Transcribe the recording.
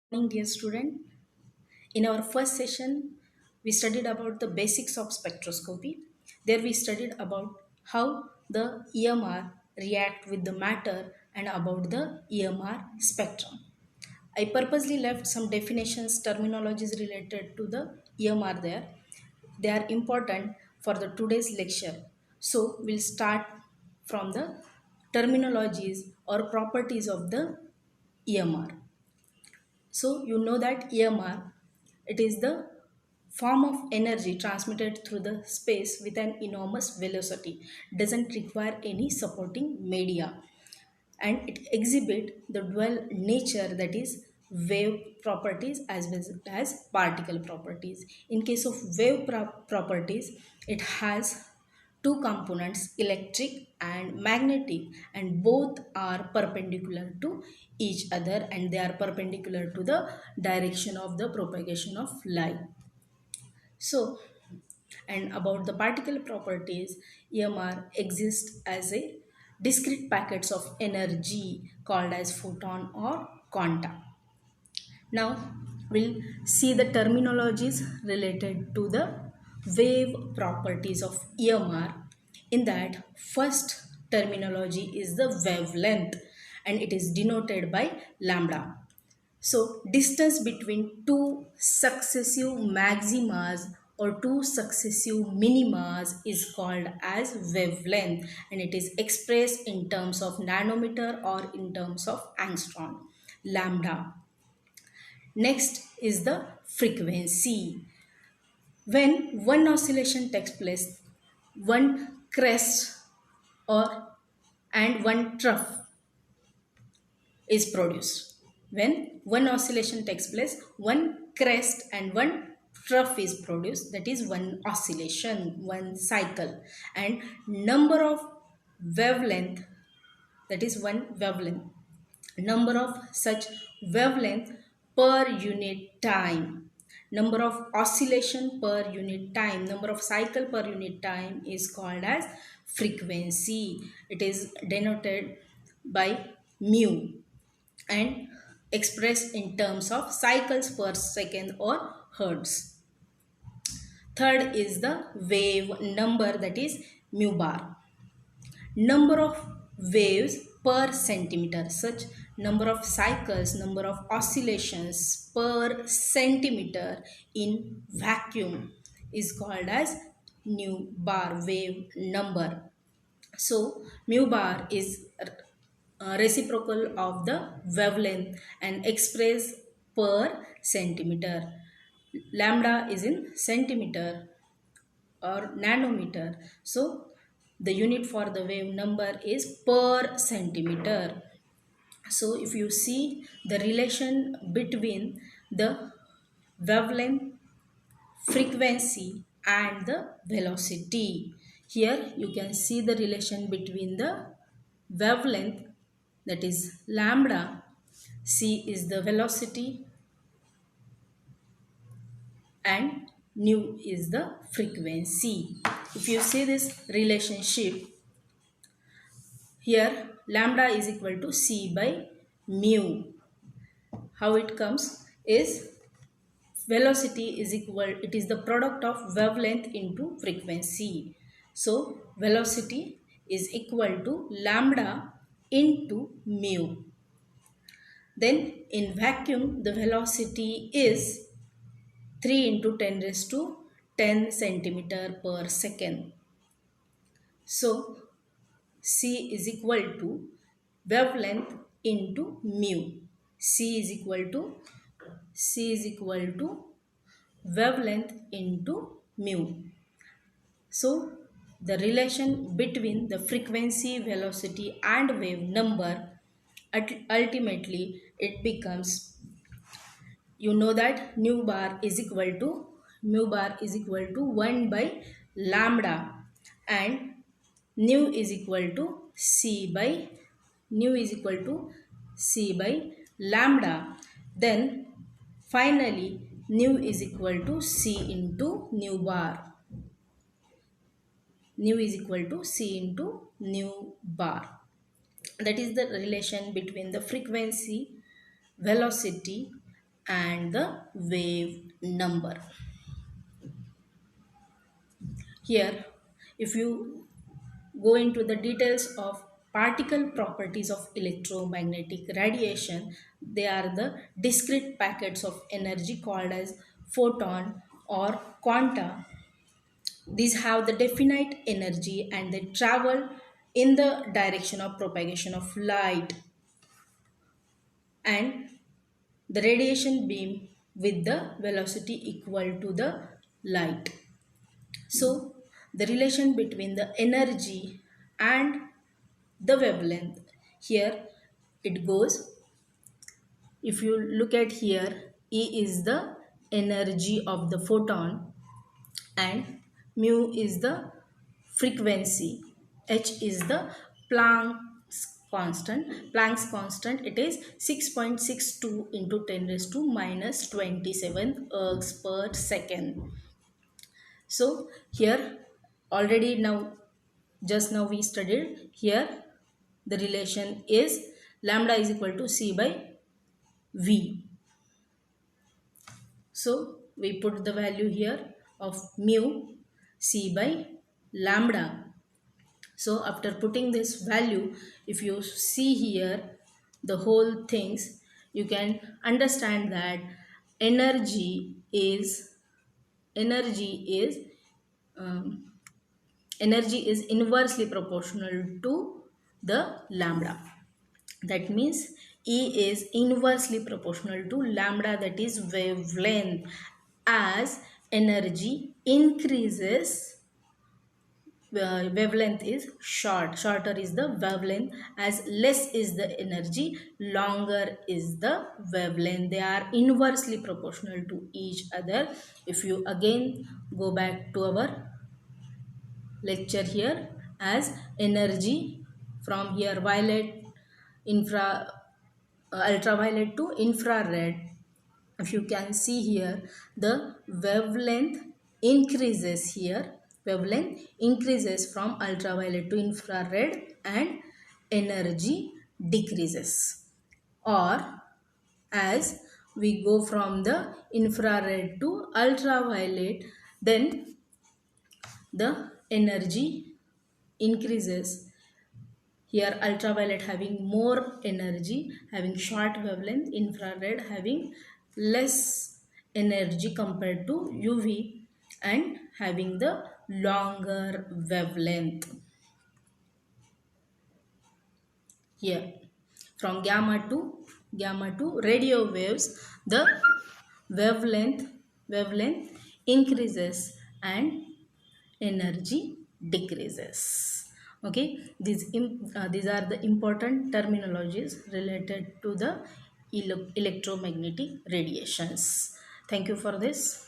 Morning, dear student. In our first session, we studied about the basics of spectroscopy. There we studied about how the EMR react with the matter and about the EMR spectrum. I purposely left some definitions, terminologies related to the EMR there. They are important for the today's lecture. So we'll start from the terminologies or properties of the EMR. So you know that EMR, it is the form of energy transmitted through the space with an enormous velocity, doesn't require any supporting media, and it exhibit the dual nature, that is wave properties as well as particle properties. In case of wave properties, it has two components, electric and magnetic, and both are perpendicular to each other and they are perpendicular to the direction of the propagation of light. So, and about the particle properties, EMR exists as a discrete packets of energy called as photon or quanta. Now we'll see the terminologies related to the wave properties of EMR. In that, first terminology is the wavelength and it is denoted by lambda. So, distance between two successive maximas or two successive minimas is called as wavelength, and it is expressed in terms of nanometer or in terms of angstrom. Lambda. Next is the frequency. When one oscillation takes place, one crest or and one trough is produced. When one oscillation takes place, one crest and one trough is produced, that is one oscillation, one cycle, and number of wavelength, that is one wavelength, number of such wavelength per unit time, number of oscillation per unit time, number of cycle per unit time is called as frequency. It is denoted by mu and expressed in terms of cycles per second or hertz. Third is the wave number, that is mu bar. Number of waves per centimeter, such number of cycles, number of oscillations per centimeter in vacuum is called as nu bar, wave number. So mu bar is reciprocal of the wavelength and expressed per centimeter. Lambda is in centimeter or nanometer. So the unit for the wave number is per centimeter. So if you see the relation between the wavelength, frequency and the velocity, here you can see the relation between the wavelength, that is lambda, c is the velocity, and nu is the frequency. If you see this relationship, here lambda is equal to c by mu. How it comes is velocity is equal, it is the product of wavelength into frequency. So velocity is equal to lambda into mu. Then in vacuum the velocity is 3 into 10 raised to 10 centimeter per second. So C is equal to wavelength into mu. C is equal to wavelength into mu. So the relation between the frequency, velocity and wave number, ultimately it becomes, you know that mu bar is equal to 1 by lambda, and nu is equal to c by lambda. Then finally nu is equal to c into nu bar. Nu is equal to c into nu bar. That is the relation between the frequency, velocity and the wave number. Here, if you go into the details of particle properties of electromagnetic radiation, they are the discrete packets of energy called as photon or quanta. These have the definite energy and they travel in the direction of propagation of light and the radiation beam with the velocity equal to the light. So, the relation between the energy and the wavelength, here it goes, if you look at here, E is the energy of the photon and mu is the frequency, H is the Planck's constant, it is 6.62 into 10 raised to minus 27 ergs per second. So here already now, just now we studied here, the relation is lambda is equal to C by V. So we put the value here of mu C by lambda. So after putting this value, if you see here the whole things, you can understand that energy is energy is um, energy is inversely proportional to the lambda. That means E is inversely proportional to lambda, that is wavelength. As energy increases, wavelength is shorter is the wavelength. As less is the energy, longer is the wavelength. They are inversely proportional to each other. If you again go back to our lecture here, as energy from here violet, infra, ultraviolet to infrared, if you can see here, the wavelength increases here, wavelength increases from ultraviolet to infrared and energy decreases. Or as we go from the infrared to ultraviolet, then the energy increases. Here ultraviolet having more energy, having short wavelength, infrared having less energy compared to UV and having the longer wavelength. Here from gamma to radio waves, the wavelength increases and energy decreases. Okay, these are the important terminologies related to the electromagnetic radiations. Thank you for this.